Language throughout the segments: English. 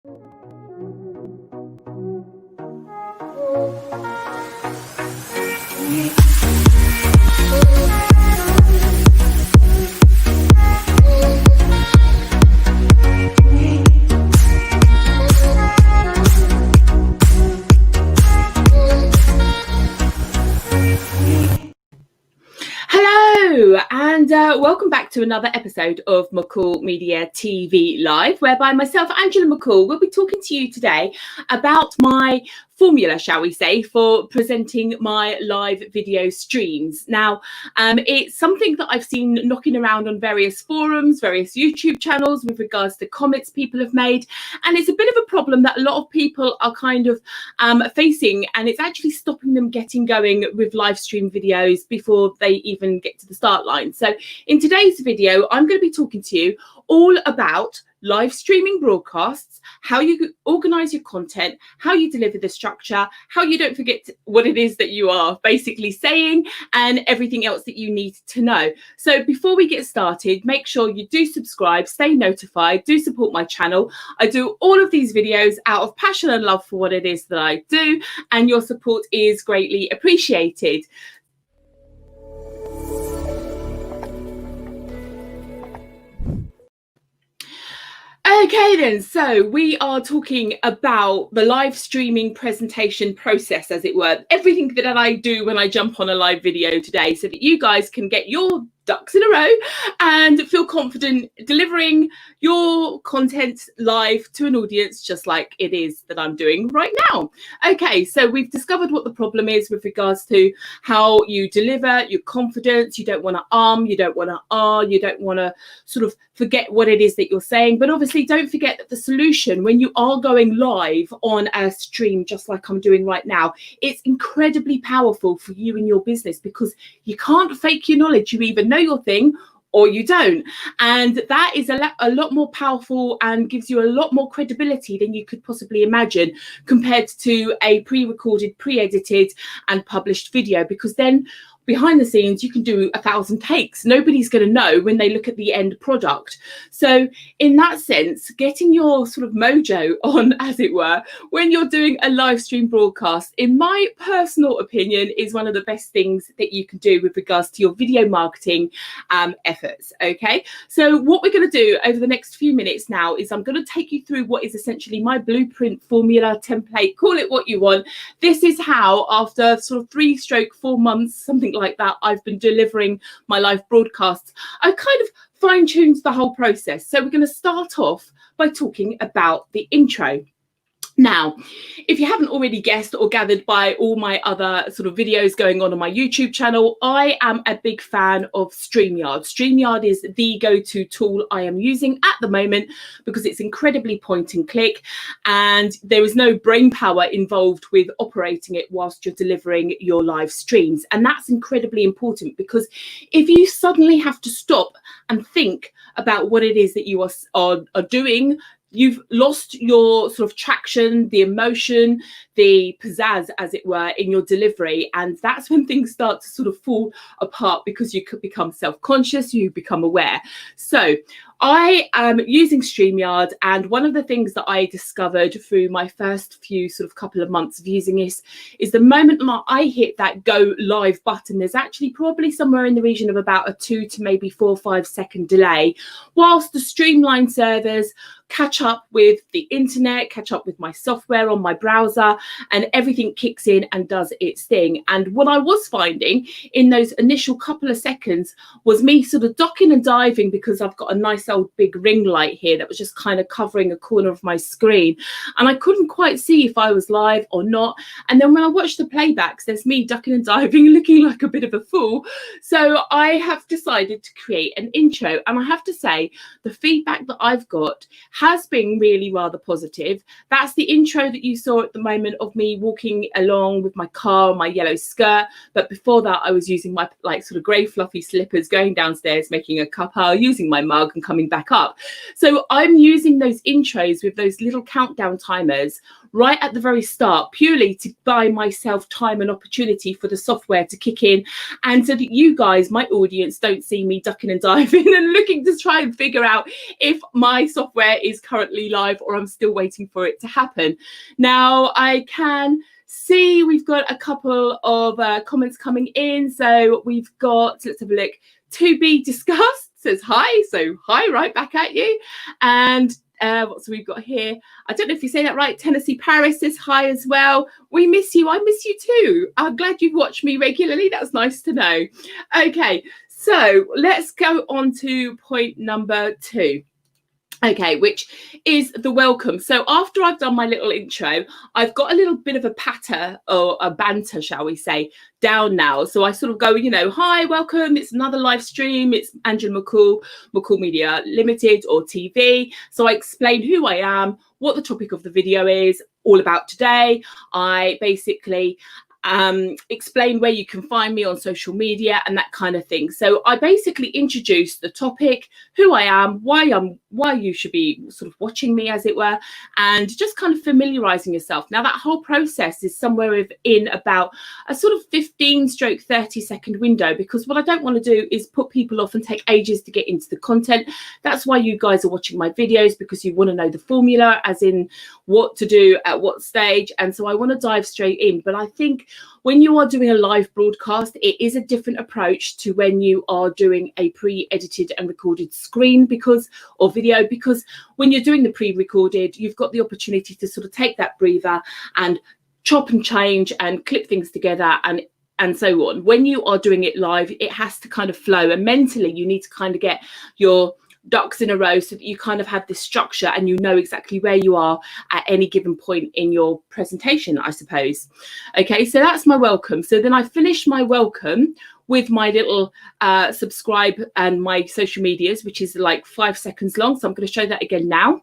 Hello, and welcome back to another episode of McCall Media TV Live, whereby myself, Angela McCall, will be talking to you today about my formula, shall we say, for presenting my live video streams. Now, it's something that I've seen knocking around on various forums, various YouTube channels with regards to comments people have made, and it's a bit of a problem that a lot of people are kind of facing, and it's actually stopping them getting going with live stream videos before they even get to the start line. So in today's video, I'm going to be talking to you all about live streaming broadcasts, how you organize your content, how you deliver the structure, how you don't forget what it is that you are basically saying, and everything else that you need to know. So before we get started, make sure you do subscribe, stay notified, do support my channel. I do all of these videos out of passion and love for what it is that I do, and your support is greatly appreciated. Okay then, so we are talking about the live streaming presentation process, as it were, everything that I do when I jump on a live video today, so that you guys can get your ducks in a row and feel confident delivering your content live to an audience just like it is that I'm doing right now. Okay, so we've discovered what the problem is with regards to how you deliver your confidence. You don't want to you don't want to you don't want to sort of forget what it is that you're saying. But obviously don't forget that the solution, when you are going live on a stream just like I'm doing right now, it's incredibly powerful for you and your business, because you can't fake your knowledge. You either know your thing or you don't, and that is a lot more powerful and gives you a lot more credibility than you could possibly imagine compared to a pre-recorded, pre-edited and published video, because then behind the scenes you can do 1,000 takes. Nobody's going to know when they look at the end product. So in that sense, getting your sort of mojo on, as it were, when you're doing a live stream broadcast, in my personal opinion, is one of the best things that you can do with regards to your video marketing efforts. Okay, so what we're going to do over the next few minutes now is I'm going to take you through what is essentially my blueprint, formula, template, call it what you want. This is how, after sort of 3-4 months, something like that, I've been delivering my live broadcasts. I've kind of fine-tuned the whole process. So we're going to start off by talking about the intro. Now, if you haven't already guessed or gathered by all my other sort of videos going on my YouTube channel, I am a big fan of StreamYard. StreamYard is the go-to tool I am using at the moment because it's incredibly point and click, and there is no brain power involved with operating it whilst you're delivering your live streams. And that's incredibly important, because if you suddenly have to stop and think about what it is that you are doing, you've lost your sort of traction, the emotion, the pizzazz, as it were, in your delivery. And that's when things start to sort of fall apart, because you could become self-conscious, you become aware. So I am using StreamYard, and one of the things that I discovered through my first few sort of couple of months of using this is the moment I hit that go live button, there's actually probably somewhere in the region of about a 2 to maybe 4 or 5 second delay, whilst the Streamline servers catch up with the internet, catch up with my software on my browser, and everything kicks in and does its thing. And what I was finding in those initial couple of seconds was me sort of ducking and diving, because I've got a nice old big ring light here that was just kind of covering a corner of my screen, and I couldn't quite see if I was live or not. And then when I watched the playbacks, there's me ducking and diving, looking like a bit of a fool. So I have decided to create an intro, and I have to say the feedback that I've got has been really rather positive. That's the intro that you saw at the moment of me walking along with my car, my yellow skirt. But before that, I was using my like sort of grey fluffy slippers, going downstairs, making a cuppa, using my mug and coming coming back up. So I'm using those intros with those little countdown timers right at the very start, purely to buy myself time and opportunity for the software to kick in, and so that you guys, my audience, don't see me ducking and diving and looking to try and figure out if my software is currently live or I'm still waiting for it to happen. Now I can see we've got a couple of comments coming in. So we've got, let's have a look, to be discussed says hi. So hi, right back at you. And what we've got here, I don't know if you say that right. Tennessee Paris says hi as well. We miss you. I miss you too. I'm glad you've watched me regularly. That's nice to know. Okay, so let's go on to point number 2. Okay, which is the welcome. So after I've done my little intro, I've got a little bit of a patter or a banter, shall we say, down now. So I sort of go, you know, hi, welcome. It's another live stream. It's Angela McCall, McCall Media Limited or TV. So I explain who I am, what the topic of the video is all about today. I basically explain where you can find me on social media and that kind of thing. So I basically introduce the topic, who I am, why you should be sort of watching me, as it were, and just kind of familiarizing yourself. Now that whole process is somewhere within about a sort of 15-30 second window, because what I don't want to do is put people off and take ages to get into the content. That's why you guys are watching my videos, because you want to know the formula, as in what to do at what stage. And so I want to dive straight in. But I think when you are doing a live broadcast, it is a different approach to when you are doing a pre-edited and recorded screen or video, because when you're doing the pre-recorded, you've got the opportunity to sort of take that breather and chop and change and clip things together and so on. When you are doing it live, it has to kind of flow, and mentally you need to kind of get your ducks in a row so that you kind of have this structure and you know exactly where you are at any given point in your presentation, I suppose. Okay, so that's my welcome. So then I finish my welcome with my little subscribe and my social medias, which is like 5 seconds long. So I'm going to show that again now.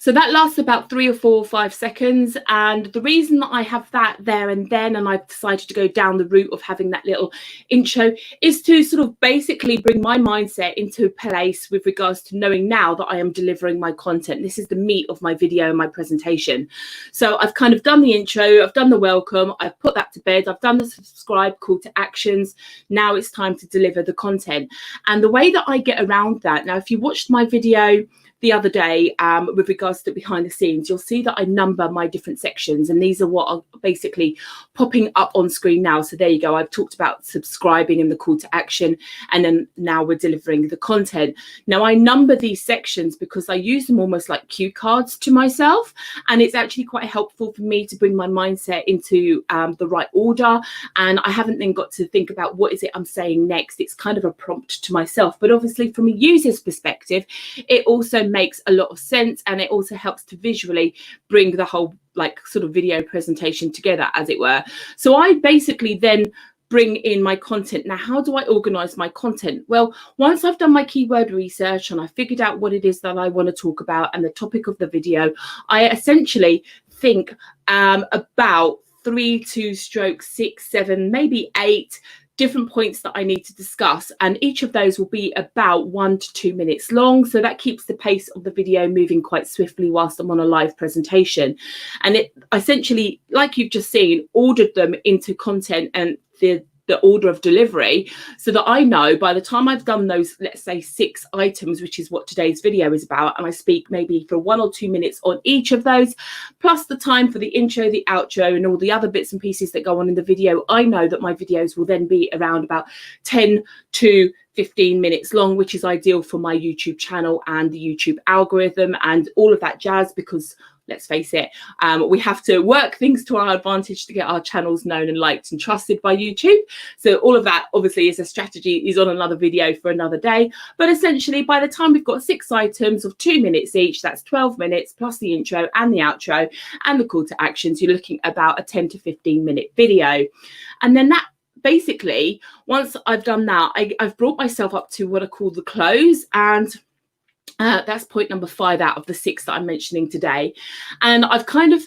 So that lasts about 3 or 4 or 5 seconds. And the reason that I have that there and then, and I've decided to go down the route of having that little intro, is to sort of basically bring my mindset into a place with regards to knowing now that I am delivering my content. This is the meat of my video and my presentation. So I've kind of done the intro, I've done the welcome, I've put that to bed, I've done the subscribe call to actions. Now it's time to deliver the content. And the way that I get around that, now if you watched my video the other day with regards to behind the scenes, you'll see that I number my different sections, and these are what are basically popping up on screen now. So there you go. I've talked about subscribing and the call to action, and then now we're delivering the content. Now I number these sections because I use them almost like cue cards to myself, and it's actually quite helpful for me to bring my mindset into the right order, and I haven't then got to think about what is it I'm saying next. It's kind of a prompt to myself, but obviously from a user's perspective, it also makes a lot of sense, and it also helps to visually bring the whole like sort of video presentation together, as it were. So I basically then bring in my content. Now, how do I organize my content? Well, once I've done my keyword research and I figured out what it is that I want to talk about and the topic of the video, I essentially think about 3 to stroke 6, 7, maybe 8 different points that I need to discuss, and each of those will be about 1 to 2 minutes long, so that keeps the pace of the video moving quite swiftly whilst I'm on a live presentation. And it essentially, like you've just seen, ordered them into content and the order of delivery, so that I know by the time I've done those, let's say 6 items, which is what today's video is about, and I speak maybe for 1 or 2 minutes on each of those, plus the time for the intro, the outro, and all the other bits and pieces that go on in the video, I know that my videos will then be around about 10 to 15 minutes long, which is ideal for my YouTube channel and the YouTube algorithm and all of that jazz, because let's face it, we have to work things to our advantage to get our channels known and liked and trusted by YouTube. So all of that obviously is a strategy, is on another video for another day. But essentially, by the time we've got 6 items of 2 minutes each, that's 12 minutes plus the intro and the outro and the call to actions, you're looking at about a 10 to 15 minute video. And then that basically, once I've done that, I've brought myself up to what I call the close. And That's point number 5 out of the 6 that I'm mentioning today. And I've kind of,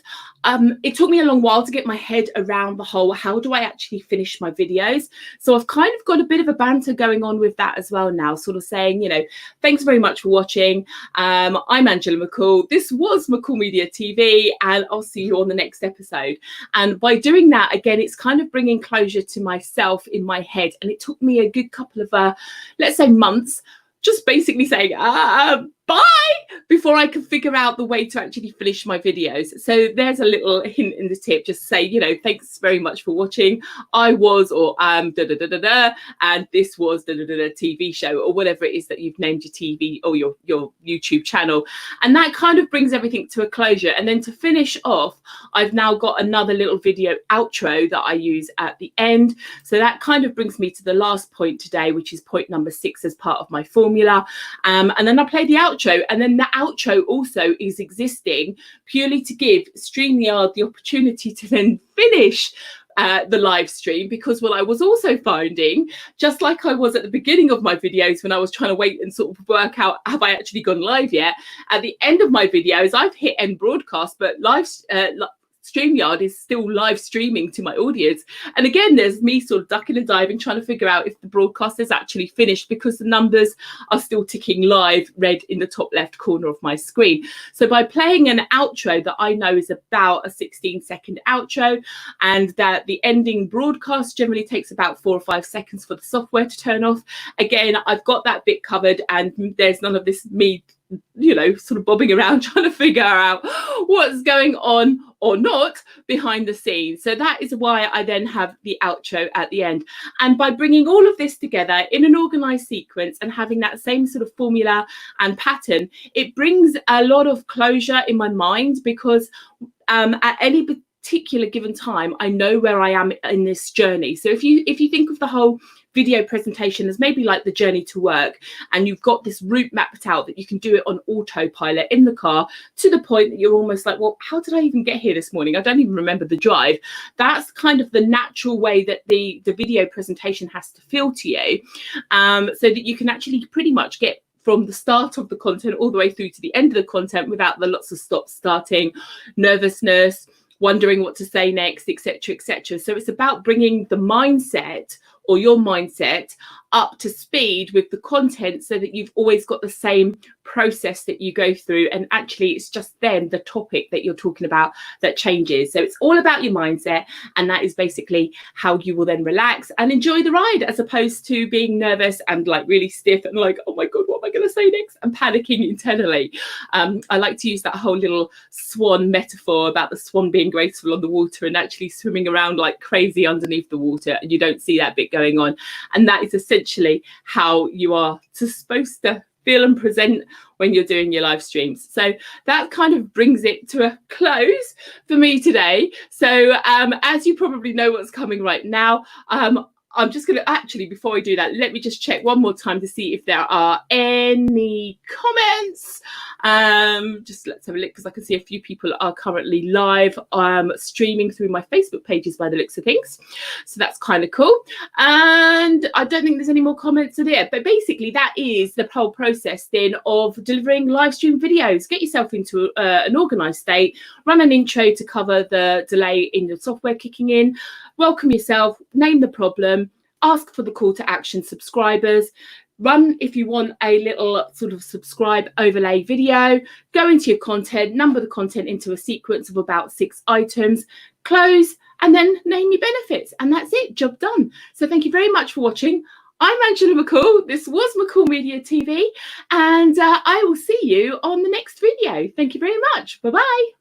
it took me a long while to get my head around the whole, how do I actually finish my videos? So I've kind of got a bit of a banter going on with that as well now, sort of saying, you know, thanks very much for watching. I'm Angela McCall. This was McCall Media TV, and I'll see you on the next episode. And by doing that, again, it's kind of bringing closure to myself in my head. And it took me a good couple of, let's say, months, just basically saying, bye, before I could figure out the way to actually finish my videos. So there's a little hint in the tip, just say, you know, thanks very much for watching. I was, or and this was TV show, or whatever it is that you've named your TV or your YouTube channel. And that kind of brings everything to a closure. And then to finish off, I've now got another little video outro that I use at the end. So that kind of brings me to the last point today, which is point number 6 as part of my formula. And then I play the outro, and then the outro also is existing purely to give StreamYard the opportunity to then finish the live stream, because what I was also finding, just like I was at the beginning of my videos when I was trying to wait and sort of work out, have I actually gone live yet? At the end of my videos, I've hit end broadcast, but StreamYard is still live streaming to my audience. And again, there's me sort of ducking and diving, trying to figure out if the broadcast is actually finished, because the numbers are still ticking live, red in the top left corner of my screen. So by playing an outro that I know is about a 16-second outro, and that the ending broadcast generally takes about 4 or 5 seconds for the software to turn off, again, I've got that bit covered, and there's none of this me, you know, sort of bobbing around trying to figure out what's going on or not behind the scenes. So that is why I then have the outro at the end. And by bringing all of this together in an organized sequence and having that same sort of formula and pattern, it brings a lot of closure in my mind, because at any particular given time, I know where I am in this journey. So if you think of the whole video presentation as maybe like the journey to work, and you've got this route mapped out that you can do it on autopilot in the car, to the point that you're almost like, well, how did I even get here this morning? I don't even remember the drive. That's kind of the natural way that the video presentation has to feel to you, so that you can actually pretty much get from the start of the content all the way through to the end of the content without the lots of stops, starting, nervousness, wondering what to say next, etc., etc. So it's about bringing the mindset, or your mindset, up to speed with the content, so that you've always got the same process that you go through, and actually it's just then the topic that you're talking about that changes. So it's all about your mindset, and that is basically how you will then relax and enjoy the ride, as opposed to being nervous and like really stiff and like, oh my god, what am I going to say next, and panicking internally. I like to use that whole little swan metaphor about the swan being graceful on the water and actually swimming around like crazy underneath the water, and you don't see that bit going on. And that is essentially how you are supposed to feel and present when you're doing your live streams. So that kind of brings it to a close for me today. So as you probably know what's coming right now, I'm just going to actually, before I do that, let me just check one more time to see if there are any comments. Just let's have a look, because I can see a few people are currently live streaming through my Facebook pages by the looks of things. So that's kind of cool. And I don't think there's any more comments in there. But basically, that is the whole process then of delivering live stream videos. Get yourself into an organized state, run an intro to cover the delay in your software kicking in, welcome yourself, name the problem, ask for the call to action subscribers, run, if you want, a little sort of subscribe overlay video, go into your content, number the content into a sequence of about 6 items, close, and then name your benefits. And that's it, job done. So thank you very much for watching. I'm Angela McCall. This was McCall Media TV, and I will see you on the next video. Thank you very much. Bye-bye.